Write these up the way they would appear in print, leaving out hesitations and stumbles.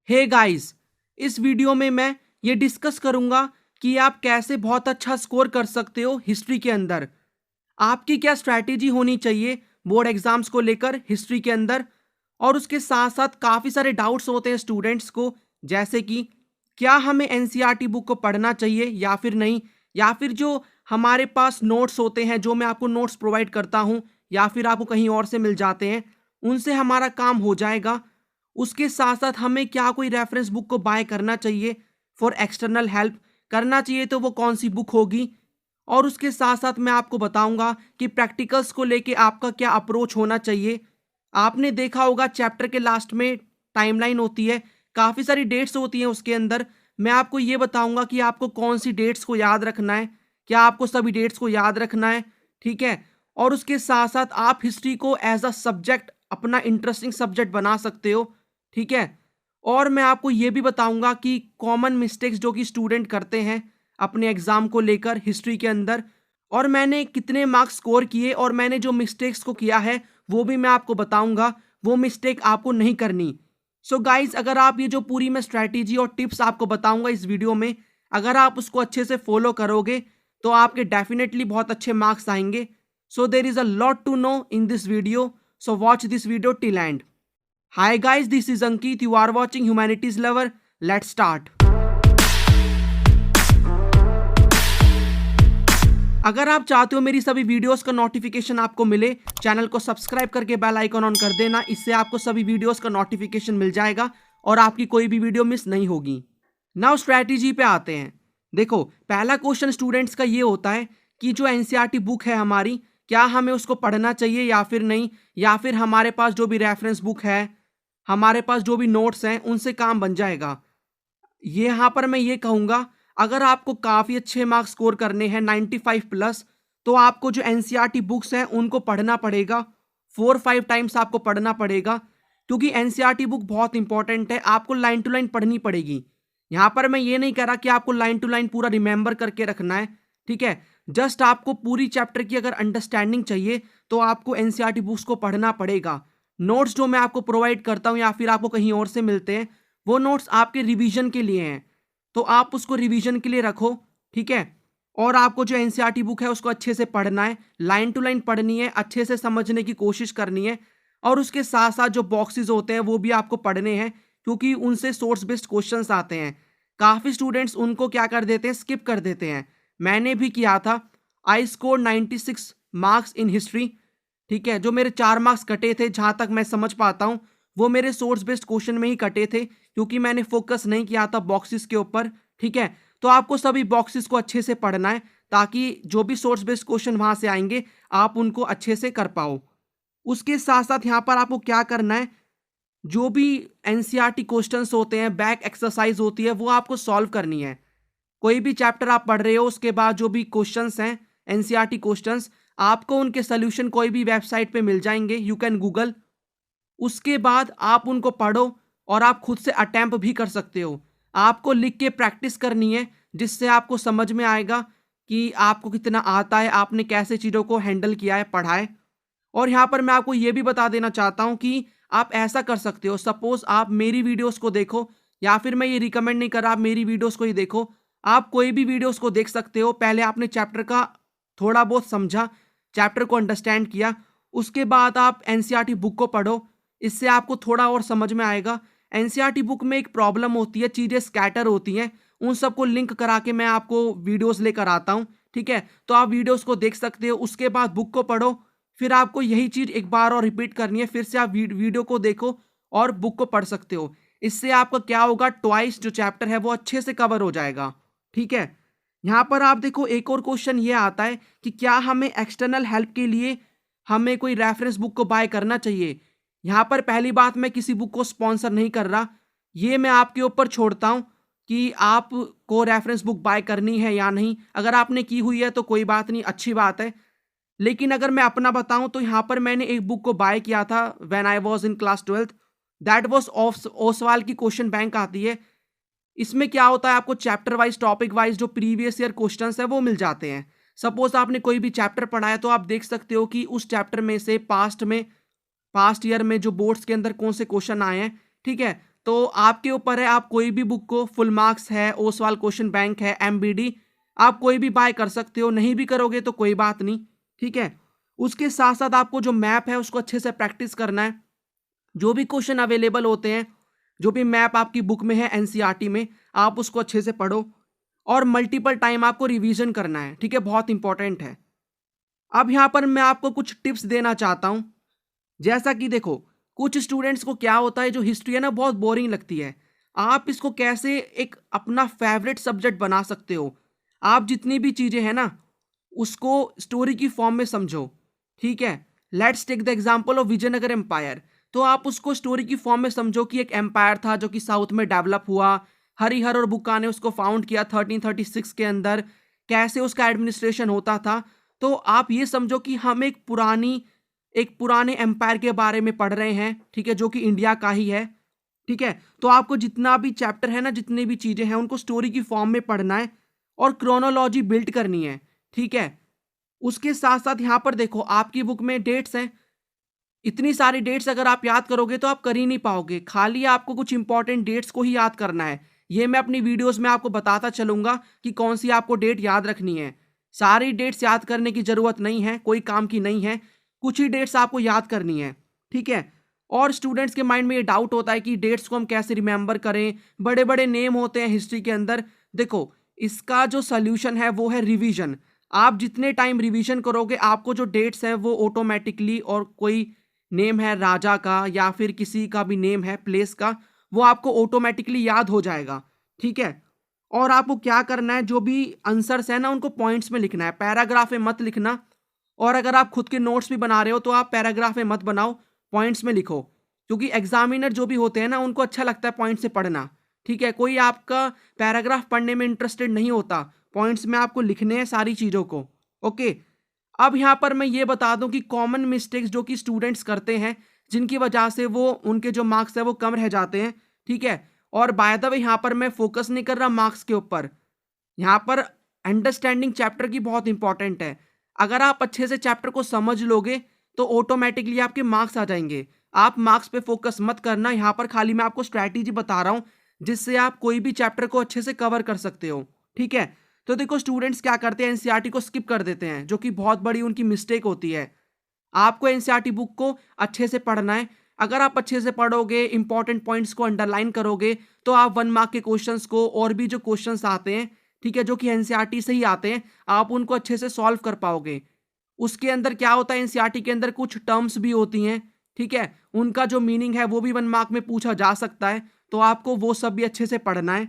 Hey guys, इस video में मैं ये डिस्कस करूंगा कि आप कैसे बहुत अच्छा स्कोर कर सकते हो हिस्ट्री के अंदर। आपकी क्या स्ट्रैटेजी होनी चाहिए बोर्ड एग्जाम्स को लेकर हिस्ट्री के अंदर। और उसके साथ साथ काफ़ी सारे डाउट्स होते हैं स्टूडेंट्स को, जैसे कि क्या हमें एनसीईआरटी बुक को पढ़ना चाहिए या फिर नहीं, या फिर जो हमारे पास नोट्स होते हैं, जो मैं आपको नोट्स प्रोवाइड करता हूं या फिर आपको कहीं और से मिल जाते हैं, उनसे हमारा काम हो जाएगा। उसके साथ साथ हमें क्या कोई रेफरेंस बुक को बाय करना चाहिए फॉर एक्सटर्नल हेल्प, करना चाहिए तो वो कौन सी बुक होगी। और उसके साथ साथ मैं आपको बताऊंगा कि प्रैक्टिकल्स को लेके आपका क्या अप्रोच होना चाहिए। आपने देखा होगा चैप्टर के लास्ट में टाइमलाइन होती है, काफ़ी सारी डेट्स होती हैं उसके अंदर। मैं आपको ये बताऊंगा कि आपको कौन सी डेट्स को याद रखना है, क्या आपको सभी डेट्स को याद रखना है, ठीक है। और उसके साथ साथ आप हिस्ट्री को एज अ सब्जेक्ट अपना इंटरेस्टिंग सब्जेक्ट बना सकते हो, ठीक है। और मैं आपको ये भी बताऊंगा कि कॉमन मिस्टेक्स जो कि स्टूडेंट करते हैं अपने एग्जाम को लेकर हिस्ट्री के अंदर, और मैंने कितने मार्क्स स्कोर किए और मैंने जो मिस्टेक्स को किया है वो भी मैं आपको बताऊंगा। वो मिस्टेक आपको नहीं करनी। सो गाइज, अगर आप ये जो पूरी मैं स्ट्रैटेजी और टिप्स आपको बताऊंगा इस वीडियो में, अगर आप उसको अच्छे से फॉलो करोगे तो आपके डेफिनेटली बहुत अच्छे मार्क्स आएंगे। So there is a lot to know in this video, so watch this video till end. Hi guys, this is Ankit. You are watching Humanities Lover. Let's start. अगर आप चाहते हो मेरी सभी वीडियोस का नोटिफिकेशन आपको मिले, चैनल को सब्सक्राइब करके बेल आइकन ऑन कर देना। इससे आपको सभी वीडियोस का नोटिफिकेशन मिल जाएगा और आपकी कोई भी वीडियो मिस नहीं होगी। नाउ स्ट्रैटेजी पे आते हैं। देखो, पहला क्वेश्चन स्टूडेंट्स का ये होता है कि जो एनसीईआरटी बुक है हमारी, क्या हमें उसको पढ़ना चाहिए या फिर नहीं, या फिर हमारे पास जो भी रेफरेंस बुक है, हमारे पास जो भी नोट्स हैं, उनसे काम बन जाएगा। ये यहाँ पर मैं ये कहूँगा, अगर आपको काफ़ी अच्छे मार्क्स स्कोर करने हैं 95 प्लस, तो आपको जो एनसीईआरटी बुक्स हैं उनको पढ़ना पड़ेगा। 4-5 टाइम्स आपको पढ़ना पड़ेगा, क्योंकि एनसीईआरटी बुक बहुत इंपॉर्टेंट है। आपको लाइन टू लाइन पढ़नी पड़ेगी। यहाँ पर मैं ये नहीं कह रहा कि आपको लाइन टू लाइन पूरा रिमेंबर करके रखना है, ठीक है। जस्ट आपको पूरी चैप्टर की अगर अंडरस्टैंडिंग चाहिए तो आपको एनसीईआरटी बुक्स को पढ़ना पड़ेगा। नोट्स जो मैं आपको प्रोवाइड करता हूँ या फिर आपको कहीं और से मिलते हैं, वो नोट्स आपके रिवीजन के लिए हैं, तो आप उसको रिवीजन के लिए रखो, ठीक है। और आपको जो एनसीईआरटी बुक है उसको अच्छे से पढ़ना है, लाइन टू लाइन पढ़नी है, अच्छे से समझने की कोशिश करनी है। और उसके साथ साथ जो बॉक्सेस होते हैं वो भी आपको पढ़ने हैं, क्योंकि उनसे सोर्स बेस्ड क्वेश्चंस आते हैं। काफ़ी स्टूडेंट्स उनको क्या कर देते हैं, स्किप कर देते हैं। मैंने भी किया था। I score 96 marks in history, ठीक है। जो मेरे 4 मार्क्स कटे थे, जहाँ तक मैं समझ पाता हूँ, वो मेरे सोर्स बेस्ड क्वेश्चन में ही कटे थे, क्योंकि मैंने फोकस नहीं किया था बॉक्सेस के ऊपर, ठीक है। तो आपको सभी बॉक्सेस को अच्छे से पढ़ना है, ताकि जो भी सोर्स बेस्ड क्वेश्चन वहाँ से आएंगे आप उनको अच्छे से कर पाओ। उसके साथ साथ यहाँ पर आपको क्या करना है, जो भी एनसीईआरटी क्वेश्चंस होते हैं, बैक एक्सरसाइज होती है, वो आपको सॉल्व करनी है। कोई भी चैप्टर आप पढ़ रहे हो, उसके बाद जो भी क्वेश्चंस हैं एनसीईआरटी क्वेश्चंस, आपको उनके सोल्यूशन कोई भी वेबसाइट पे मिल जाएंगे, यू कैन गूगल। उसके बाद आप उनको पढ़ो और आप खुद से अटेम्प्ट भी कर सकते हो। आपको लिख के प्रैक्टिस करनी है, जिससे आपको समझ में आएगा कि आपको कितना आता है, आपने कैसे चीज़ों को हैंडल किया है, पढ़ा है। और यहाँ पर मैं आपको ये भी बता देना चाहता हूँ कि आप ऐसा कर सकते हो, सपोज आप मेरी वीडियोस को देखो, या फिर मैं ये रिकमेंड नहीं कर रहा आप मेरी वीडियोस को ही देखो, आप कोई भी वीडियोस को देख सकते हो। पहले आपने चैप्टर का थोड़ा बहुत समझा, चैप्टर को अंडरस्टैंड किया, उसके बाद आप एनसीईआरटी बुक को पढ़ो। इससे आपको थोड़ा और समझ में आएगा। एनसीईआरटी बुक में एक प्रॉब्लम होती है, चीज़ें स्कैटर होती हैं, उन सबको लिंक करा के मैं आपको वीडियोस लेकर आता हूँ, ठीक है। तो आप वीडियोस को देख सकते हो, उसके बाद बुक को पढ़ो। फिर आपको यही चीज़ एक बार और रिपीट करनी है, फिर से आप वीडियो को देखो और बुक को पढ़ सकते हो। इससे आपका क्या होगा, ट्वाइस जो चैप्टर है वो अच्छे से कवर हो जाएगा, ठीक है। यहाँ पर आप देखो, एक और क्वेश्चन ये आता है कि क्या हमें एक्सटर्नल हेल्प के लिए हमें कोई रेफरेंस बुक को बाय करना चाहिए। यहाँ पर पहली बात, मैं किसी बुक को स्पॉन्सर नहीं कर रहा, ये मैं आपके ऊपर छोड़ता हूँ कि आपको रेफरेंस बुक बाय करनी है या नहीं। अगर आपने की हुई है तो कोई बात नहीं, अच्छी बात है। लेकिन अगर मैं अपना बताऊं तो यहाँ पर मैंने एक बुक को बाय किया था when I was in class 12th, that was Oswal की क्वेश्चन बैंक आती है। इसमें क्या होता है, आपको चैप्टर वाइज, टॉपिक वाइज जो प्रीवियस ईयर क्वेश्चंस है वो मिल जाते हैं। सपोज आपने कोई भी चैप्टर पढ़ा है, तो आप देख सकते हो कि उस चैप्टर में से पास्ट ईयर में जो बोर्ड्स के अंदर कौन से क्वेश्चन आए हैं, ठीक है। तो आपके ऊपर है, आप कोई भी बुक को, फुल मार्क्स है, ओसवाल क्वेश्चन बैंक है, एमबीडी, आप कोई भी बाय कर सकते हो। नहीं भी करोगे तो कोई बात नहीं, ठीक है। उसके साथ साथ आपको जो मैप है उसको अच्छे से प्रैक्टिस करना है। जो भी क्वेश्चन अवेलेबल होते हैं, जो भी मैप आपकी बुक में है एनसीईआरटी में, आप उसको अच्छे से पढ़ो और मल्टीपल टाइम आपको रिवीजन करना है, ठीक है, बहुत इंपॉर्टेंट है। अब यहाँ पर मैं आपको कुछ टिप्स देना चाहता हूँ। जैसा कि देखो, कुछ स्टूडेंट्स को क्या होता है, जो हिस्ट्री है ना बहुत बोरिंग लगती है। आप इसको कैसे एक अपना फेवरेट सब्जेक्ट बना सकते हो। आप जितनी भी चीज़ें हैं ना उसको स्टोरी की फॉर्म में समझो, ठीक है। Let's take the example of Vijayanagara empire. तो आप उसको स्टोरी की फॉर्म में समझो कि एक एम्पायर था जो कि साउथ में डेवलप हुआ, हरिहर और बुक्का ने उसको फाउंड किया 1336 के अंदर, कैसे उसका एडमिनिस्ट्रेशन होता था। तो आप ये समझो कि हम एक पुराने एम्पायर के बारे में पढ़ रहे हैं, ठीक है, जो कि इंडिया का ही है, ठीक है। तो आपको जितना भी चैप्टर है ना, जितनी भी चीज़ें हैं, उनको स्टोरी की फॉर्म में पढ़ना है और क्रोनोलॉजी बिल्ड करनी है, ठीक है। उसके साथ साथ यहाँ पर देखो, आपकी बुक में डेट्स हैं, इतनी सारी डेट्स अगर आप याद करोगे तो आप कर ही नहीं पाओगे। खाली आपको कुछ इंपॉर्टेंट डेट्स को ही याद करना है। ये मैं अपनी वीडियोस में आपको बताता चलूंगा कि कौन सी आपको डेट याद रखनी है। सारी डेट्स याद करने की जरूरत नहीं है, कोई काम की नहीं है, कुछ ही डेट्स आपको याद करनी है, ठीक है। और स्टूडेंट्स के माइंड में ये डाउट होता है कि डेट्स को हम कैसे रिमेंबर करें, बड़े बड़े नेम होते हैं हिस्ट्री के अंदर। देखो, इसका जो सोल्यूशन है वो है रिवीजन। आप जितने टाइम रिवीजन करोगे, आपको जो डेट्स हैं वो ऑटोमेटिकली, और कोई नेम है राजा का या फिर किसी का भी नेम है प्लेस का, वो आपको ऑटोमेटिकली याद हो जाएगा, ठीक है। और आपको क्या करना है, जो भी आंसर्स है ना उनको पॉइंट्स में लिखना है, पैराग्राफ में मत लिखना। और अगर आप खुद के नोट्स भी बना रहे हो तो आप पैराग्राफ में मत बनाओ, पॉइंट्स में लिखो। क्योंकि एग्जामिनर जो भी होते हैं ना उनको अच्छा लगता है पॉइंट से पढ़ना, ठीक है। कोई आपका पैराग्राफ पढ़ने में इंटरेस्टेड नहीं होता, पॉइंट्स में आपको लिखने हैं सारी चीज़ों को, ओके। अब यहाँ पर मैं ये बता दूं कि कॉमन मिस्टेक्स जो कि स्टूडेंट्स करते हैं, जिनकी वजह से वो उनके जो मार्क्स है वो कम रह जाते हैं, ठीक है। और बाय द वे यहाँ पर मैं फोकस नहीं कर रहा मार्क्स के ऊपर, यहाँ पर अंडरस्टैंडिंग चैप्टर की बहुत इंपॉर्टेंट है। अगर आप अच्छे से चैप्टर को समझ लोगे तो ऑटोमेटिकली आपके मार्क्स आ जाएंगे। आप मार्क्स पे फोकस मत करना, यहाँ पर खाली मैं आपको स्ट्रैटेजी बता रहा हूँ जिससे आप कोई भी चैप्टर को अच्छे से कवर कर सकते हो, ठीक है। तो देखो, स्टूडेंट्स क्या करते हैं, एनसीईआरटी को स्किप कर देते हैं, जो कि बहुत बड़ी उनकी मिस्टेक होती है। आपको एनसीईआरटी बुक को अच्छे से पढ़ना है। अगर आप अच्छे से पढ़ोगे, इंपॉर्टेंट पॉइंट्स को अंडरलाइन करोगे, तो आप 1 मार्क के क्वेश्चंस को, और भी जो क्वेश्चंस आते हैं, ठीक है, जो कि एनसीईआरटी से ही आते हैं, आप उनको अच्छे से सॉल्व कर पाओगे। उसके अंदर क्या होता है, एनसीईआरटी के अंदर कुछ टर्म्स भी होती हैं, ठीक है, उनका जो मीनिंग है वो भी 1 मार्क में पूछा जा सकता है। तो आपको वो सब भी अच्छे से पढ़ना है।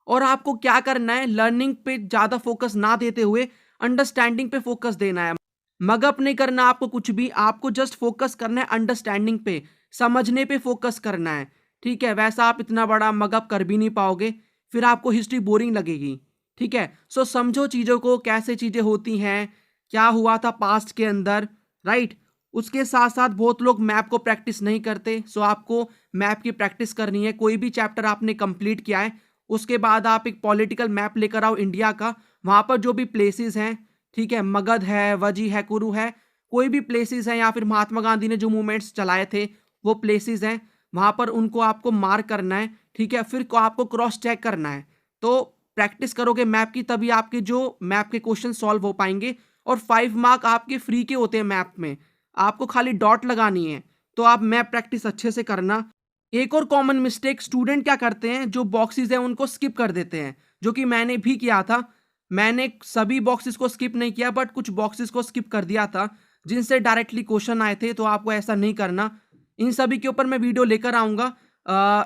और आपको क्या करना है, लर्निंग पे ज्यादा फोकस ना देते हुए अंडरस्टैंडिंग पे फोकस देना है। मगअप नहीं करना आपको कुछ भी, आपको जस्ट फोकस करना है अंडरस्टैंडिंग पे, समझने पे फोकस करना है, ठीक है। वैसा आप इतना बड़ा मगअप कर भी नहीं पाओगे, फिर आपको हिस्ट्री बोरिंग लगेगी, ठीक है। सो समझो चीज़ों को, कैसे चीज़ें होती हैं, क्या हुआ था पास्ट के अंदर, राइट। उसके साथ साथ बहुत लोग मैप को प्रैक्टिस नहीं करते, सो आपको मैप की प्रैक्टिस करनी है। कोई भी चैप्टर आपने कंप्लीट किया है, उसके बाद आप एक पॉलिटिकल मैप लेकर आओ इंडिया का, वहाँ पर जो भी प्लेसेस हैं, ठीक है, मगध है, वजी है, कुरु है, कोई भी प्लेसेस हैं, या फिर महात्मा गांधी ने जो मूवमेंट्स चलाए थे वो प्लेसेस हैं, वहाँ पर उनको आपको मार्क करना है, ठीक है। फिर को आपको क्रॉस चेक करना है। तो प्रैक्टिस करोगे मैप की, तभी आपके जो मैप के क्वेश्चन सॉल्व हो पाएंगे। और 5 मार्क आपके फ्री के होते हैं मैप में, आपको खाली डॉट लगानी है। तो आप मैप प्रैक्टिस अच्छे से करना। एक और कॉमन मिस्टेक स्टूडेंट क्या करते हैं, जो बॉक्सेस हैं उनको स्किप कर देते हैं, जो कि मैंने भी किया था। मैंने सभी बॉक्सेस को स्किप नहीं किया, बट कुछ बॉक्सेस को स्किप कर दिया था जिनसे डायरेक्टली क्वेश्चन आए थे। तो आपको ऐसा नहीं करना। इन सभी के ऊपर मैं वीडियो लेकर आऊँगा,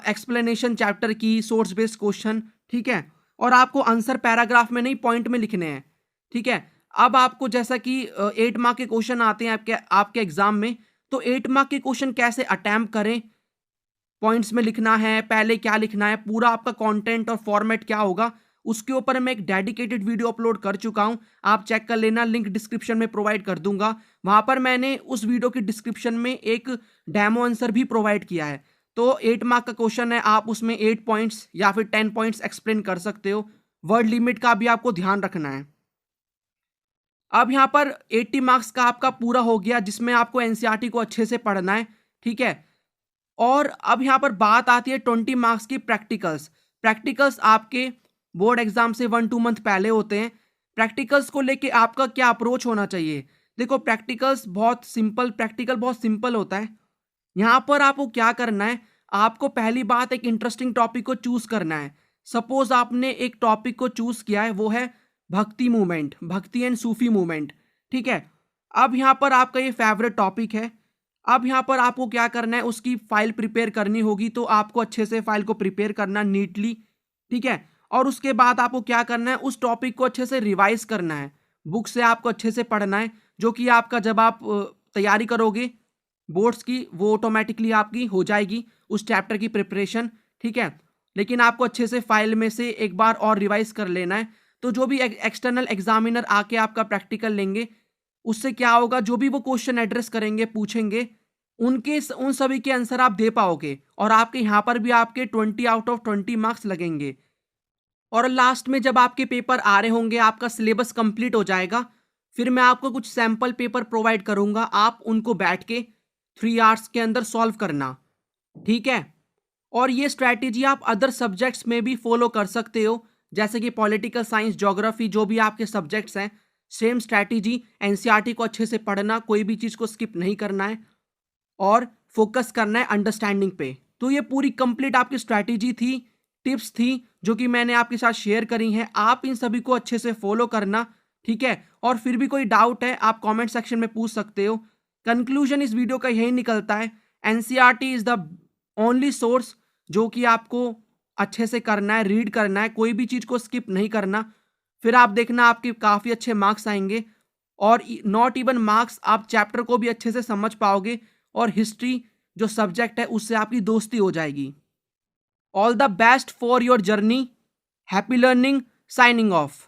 एक्सप्लेनेशन चैप्टर की, सोर्स बेस्ड क्वेश्चन, ठीक है। और आपको आंसर पैराग्राफ में नहीं, पॉइंट में लिखने हैं, ठीक है। अब आपको जैसा कि 8 मार्क के क्वेश्चन आते हैं आपके एग्जाम में, तो 8 मार्क के क्वेश्चन कैसे अटेम्प्ट करें, पॉइंट्स में लिखना है, पहले क्या लिखना है, पूरा आपका कंटेंट और फॉर्मेट क्या होगा, उसके ऊपर मैं एक डेडिकेटेड वीडियो अपलोड कर चुका हूं। आप चेक कर लेना, लिंक डिस्क्रिप्शन में प्रोवाइड कर दूंगा। वहां पर मैंने उस वीडियो की डिस्क्रिप्शन में एक डेमो आंसर भी प्रोवाइड किया है। तो 8 मार्क का क्वेश्चन है, आप उसमें 8 पॉइंट्स या फिर 10 पॉइंट्स एक्सप्लेन कर सकते हो। वर्ड लिमिट का भी आपको ध्यान रखना है। अब यहाँ पर 80 मार्क्स का आपका पूरा हो गया, जिसमें आपको एनसीईआरटी को अच्छे से पढ़ना है, ठीक है। और अब यहाँ पर बात आती है 20 मार्क्स की प्रैक्टिकल्स। प्रैक्टिकल्स आपके बोर्ड एग्जाम से 1-2 मंथ पहले होते हैं। प्रैक्टिकल्स को लेके आपका क्या अप्रोच होना चाहिए? देखो, प्रैक्टिकल बहुत सिंपल होता है। यहाँ पर आपको क्या करना है, आपको पहली बात एक इंटरेस्टिंग टॉपिक को चूज करना है। सपोज आपने एक टॉपिक को चूज किया है, वो है भक्ति मूवमेंट, भक्ति एंड सूफी मूवमेंट, ठीक है। अब यहाँ पर आपका ये फेवरेट टॉपिक है। अब यहाँ पर आपको क्या करना है, उसकी फाइल प्रिपेयर करनी होगी, तो आपको अच्छे से फाइल को प्रिपेयर करना नीटली, ठीक है। और उसके बाद आपको क्या करना है, उस टॉपिक को अच्छे से रिवाइज करना है, बुक से आपको अच्छे से पढ़ना है, जो कि आपका जब आप तैयारी करोगे बोर्ड्स की, वो ऑटोमेटिकली आपकी हो जाएगी उस चैप्टर की प्रिपरेशन, ठीक है। लेकिन आपको अच्छे से फाइल में से एक बार और रिवाइज कर लेना है। तो जो भी एक्सटर्नल एग्जामिनर आके आपका प्रैक्टिकल लेंगे, उससे क्या होगा, जो भी वो क्वेश्चन एड्रेस करेंगे, पूछेंगे, उन सभी के आंसर आप दे पाओगे, और आपके यहाँ पर भी आपके 20 आउट ऑफ 20 मार्क्स लगेंगे। और लास्ट में जब आपके पेपर आ रहे होंगे, आपका सिलेबस कंप्लीट हो जाएगा, फिर मैं आपको कुछ सैंपल पेपर प्रोवाइड करूंगा, आप उनको बैठ के 3 आवर्स के अंदर सॉल्व करना, ठीक है। और ये स्ट्रैटेजी आप अदर सब्जेक्ट्स में भी फॉलो कर सकते हो, जैसे कि पॉलिटिकल साइंस, ज्योग्राफी, जो भी आपके सब्जेक्ट्स हैं, सेम स्ट्रैटेजी। एनसीईआरटी को अच्छे से पढ़ना, कोई भी चीज़ को स्किप नहीं करना है, और फोकस करना है अंडरस्टैंडिंग पे। तो ये पूरी कंप्लीट आपकी स्ट्रैटेजी थी, टिप्स थी, जो कि मैंने आपके साथ शेयर करी हैं। आप इन सभी को अच्छे से फॉलो करना, ठीक है। और फिर भी कोई डाउट है, आप कमेंट सेक्शन में पूछ सकते हो। कंक्लूजन इस वीडियो का यही निकलता है, NCERT is the only source जो कि आपको अच्छे से करना है, रीड करना है, कोई भी चीज़ को स्किप नहीं करना। फिर आप देखना आपके काफ़ी अच्छे मार्क्स आएंगे, और नॉट इवन मार्क्स, आप चैप्टर को भी अच्छे से समझ पाओगे, और हिस्ट्री जो सब्जेक्ट है उससे आपकी दोस्ती हो जाएगी। All the best for your journey, happy learning, signing off.